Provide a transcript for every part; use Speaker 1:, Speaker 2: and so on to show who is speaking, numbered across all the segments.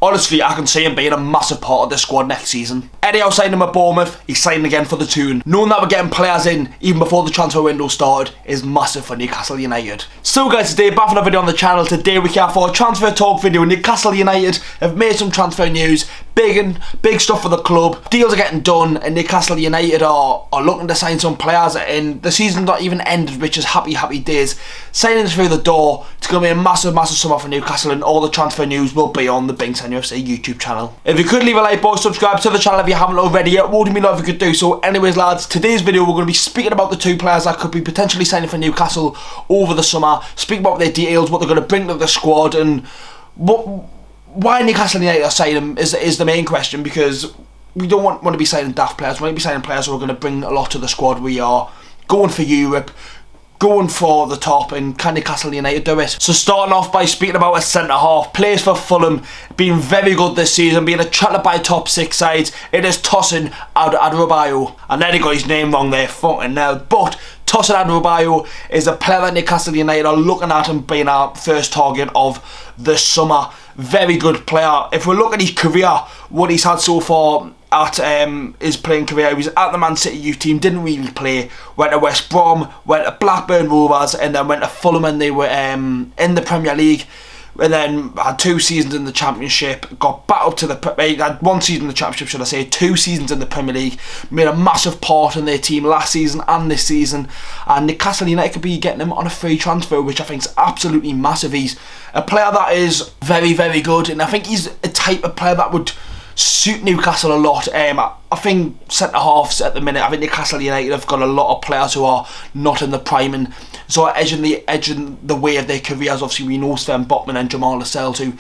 Speaker 1: Honestly, I can see him being a massive part of the squad next season. Eddie Howe signed him at Bournemouth, he's signing again for the Toon. Knowing that we're getting players in even before the transfer window started is massive for Newcastle United. So guys, today back for a video on the channel. Today we have for a transfer talk video. Newcastle United have made some transfer news. Big stuff for the club. Deals are getting done and Newcastle United are looking to sign some players, and the season's not even ended, which is happy days. Signings through the door. It's going to be a massive summer for Newcastle, and all the transfer news will be on the BinksNUFC YouTube channel. If you could leave a like, boys, subscribe to the channel if you haven't already yet, would me love if you could do so. Anyways lads, today's video we're going to be speaking about the two players that could be potentially signing for Newcastle over the summer, speaking about their details, what they're going to bring to the squad, and why Newcastle United are signing them is the main question, because we don't want to be signing daft players. We want to be signing players who are going to bring a lot to the squad. We are going for Europe, going for the top, and can Newcastle United do it? So starting off by speaking about a centre-half, plays for Fulham, being very good this season, being attracted by top 6 sides. It is Tosin Adarabioyo. And then he got his name wrong there, fucking now. But Tosin Adarabioyo is a player that Newcastle United are looking at and being our first target of the summer. Very good player. If we look at his career, what he's had so far at his playing career, he was at the Man City youth team, didn't really play, went to West Brom, went to Blackburn Rovers, and then went to Fulham, and they were in the Premier League, and then had 2 seasons in the Championship, got back up to he had 1 season in the Championship, should I say, 2 seasons in the Premier League, made a massive part in their team last season and this season, and Newcastle United could be getting him on a free transfer, which I think is absolutely massive. He's a player that is very good, and I think he's a type of player that would suit Newcastle a lot. I think centre-halves at the minute, I think Newcastle United have got a lot of players who are not in the prime, and so edging the way of their careers. Obviously we know Sven Botman and Jamal Lascelles, who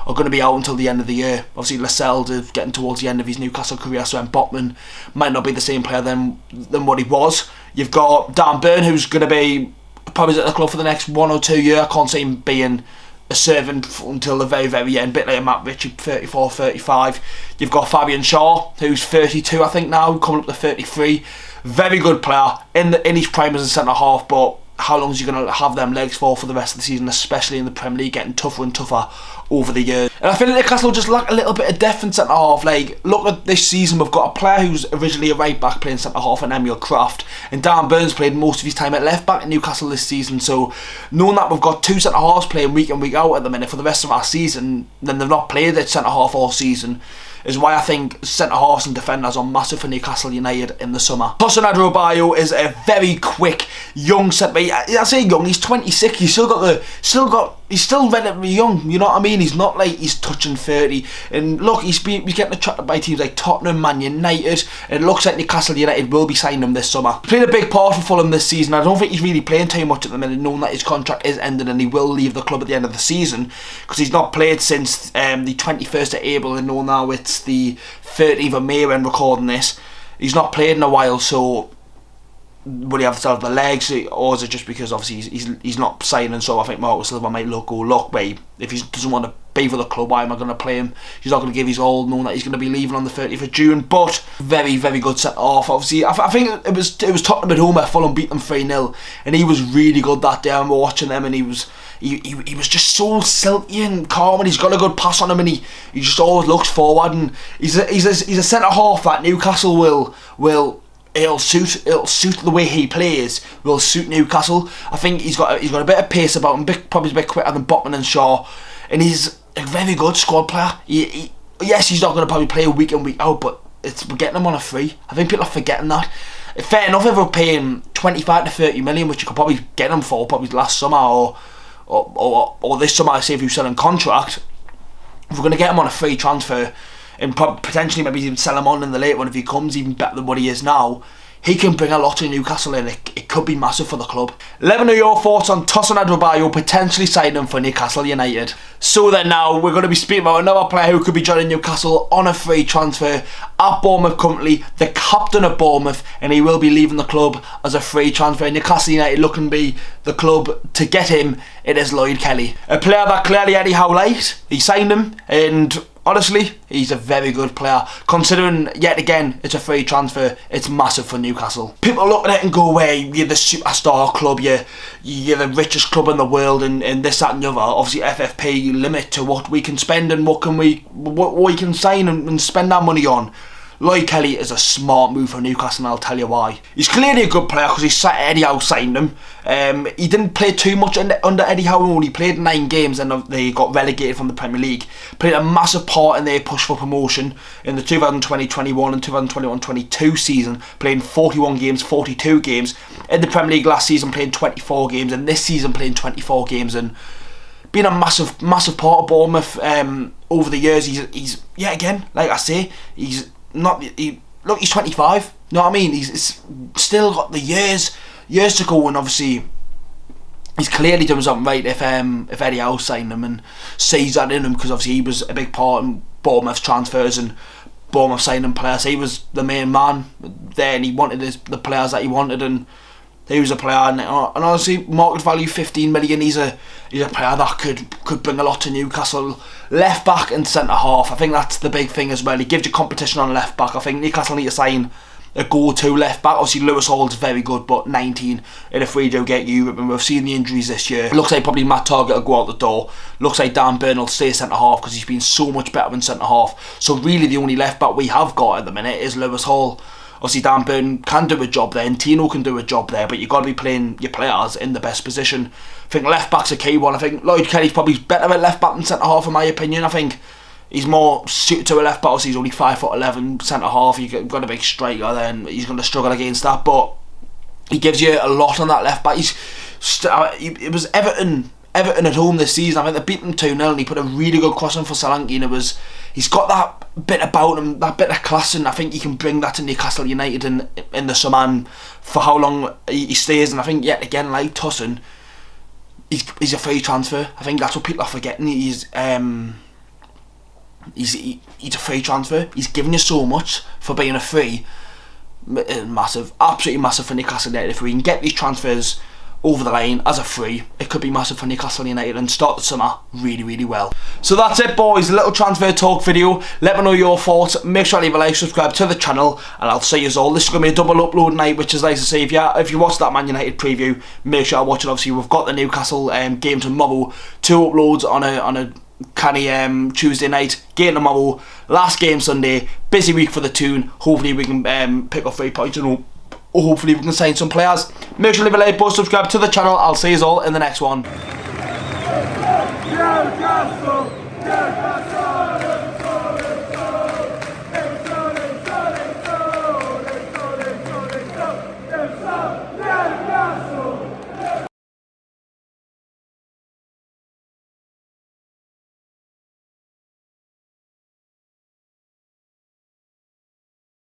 Speaker 1: are going to be out until the end of the year. Obviously Lascelles is getting towards the end of his Newcastle career, so Botman might not be the same player than what he was. You've got Dan Burn, who's going to be probably at the club for the next 1 or 2 years. I can't see him being a servant until the very end, bit like Matt Ritchie, 34, 35. You've got Fabian Shaw, who's 32 I think now, coming up to 33. Very good player in his prime as a centre half, but how long is he going to have them legs for the rest of the season, especially in the Premier League, getting tougher and tougher over the years. And I feel like Newcastle just lack a little bit of depth in centre half. Like, look at this season, we've got a player who's originally a right back playing centre half, and Emil Kraft, and Dan Burns played most of his time at left back in Newcastle this season. So knowing that we've got 2 centre halves playing week in week out at the minute for the rest of our season, then they've not played at centre half all season, is why I think centre halves and defenders are massive for Newcastle United in the summer. Tosin Adarabioyo is a very quick young centre. I say young, he's 26. He's still relatively young. You know what I mean? He's not like he's touching 30. And look, he's getting attracted by teams like Tottenham, Man United. And it looks like Newcastle United will be signing him this summer. He played a big part for Fulham this season. I don't think he's really playing too much at the minute, knowing that his contract is ending and he will leave the club at the end of the season, because he's not played since the 21st of April, and now it's the 30th of May when recording this. He's not played in a while, so would he have to have the legs, or is it just because obviously he's not signing? So I think Marco Silva might look, babe, if he doesn't want to be for the club, why am I going to play him? He's not going to give his all, knowing that he's going to be leaving on the 30th of June. But very good set off. Obviously I think it was Tottenham at home at Fulham beat them 3-0, and he was really good that day. I remember watching them, and he was just so silky and calm, and he's got a good pass on him, and he just always looks forward, and he's a centre half that Newcastle will it'll suit the way he plays, will suit Newcastle. I think he's got a bit of pace about him, probably a bit quicker than Botman and Shaw, and he's a very good squad player. Yes, he's not going to probably play week in week out, but we're getting him on a free. I think people are forgetting that. Fair enough if we're paying 25 to 30 million, which you could probably get him for probably last summer or this summer, I say, if you're selling contract. If we're going to get him on a free transfer and potentially maybe even sell him on in the late one, if he comes even better than what he is now, he can bring a lot to Newcastle, and it could be massive for the club. Let me know your thoughts on Tosin Adarabioyo potentially signing him for Newcastle United. So then now we're going to be speaking about another player who could be joining Newcastle on a free transfer at Bournemouth currently, the captain of Bournemouth, and he will be leaving the club as a free transfer. Newcastle United looking to be the club to get him. It is Lloyd Kelly, a player that clearly Eddie Howe liked. He signed him, and honestly, he's a very good player. Considering, yet again, it's a free transfer, it's massive for Newcastle. People look at it and go, well, you're the superstar club, you're the richest club in the world, and this, that and the other. Obviously, FFP limit to what we can spend and what we can sign and spend our money on. Lloyd Kelly is a smart move for Newcastle, and I'll tell you why. He's clearly a good player because Eddie Howe signed him. He didn't play too much under Eddie Howe, only played 9 games and they got relegated from the Premier League. Played a massive part in their push for promotion in the 2020-21 and 2021-22 season, playing 41 games, 42 games. In the Premier League last season, playing 24 games, and this season playing 24 games, and been a massive part of Bournemouth over the years. He's yeah, again, like I say, he's 25. You know what I mean? He's still got the years to go, and obviously he's clearly doing something right if Eddie Howe signed him and sees that in him, because obviously he was a big part in Bournemouth's transfers and Bournemouth signing players. He was the main man there, and he wanted the players that he wanted, and he was a player, and honestly, market value 15 million. He's a player that could bring a lot to Newcastle. Left back and centre half, I think that's the big thing as well. He gives you competition on left back. I think Newcastle need to sign a go-to left back. Obviously, Lewis Hall's very good, but 19 in a free to get Europe, and we've seen the injuries this year. It looks like probably Matt Targett will go out the door. Looks like Dan Burn will stay centre half because he's been so much better in centre half. So really, the only left back we have got at the minute is Lewis Hall. Obviously, Dan Burn can do a job there, and Tino can do a job there, but you've got to be playing your players in the best position. I think left back's a key one. I think Lloyd Kelly's probably better at left back than centre half, in my opinion. I think he's more suited to a left back. Obviously, he's only 5'11", centre half. You've got a big striker there, and he's going to struggle against that. But he gives you a lot on that left back. It was Everton at home this season. I think they beat them 2-0, and he put a really good cross in for Solanke, and he's got that bit about him, that bit of class, and I think he can bring that to Newcastle United in the summer, and for how long he stays. And I think yet again, like Tosin, he's a free transfer. I think that's what people are forgetting. He's a free transfer. He's giving you so much for being a free. Massive, absolutely massive for Newcastle United. If we can get these transfers over the line as a free, it could be massive for Newcastle United and start the summer really, really well. So that's it, boys, a little transfer talk video. Let me know your thoughts. Make sure to leave a like, subscribe to the channel, and I'll see you all. This is going to be a double upload night, which is nice to see. If you watched that Man United preview, make sure to watch it. Obviously, we've got the Newcastle game tomorrow. 2 uploads on a canny Tuesday night, game tomorrow, last game Sunday. Busy week for the Toon. Hopefully we can pick up 3 points, and hopefully we can sign some players. Make sure to leave a like, post, subscribe to the channel. I'll see you all in the next one.
Speaker 2: Newcastle!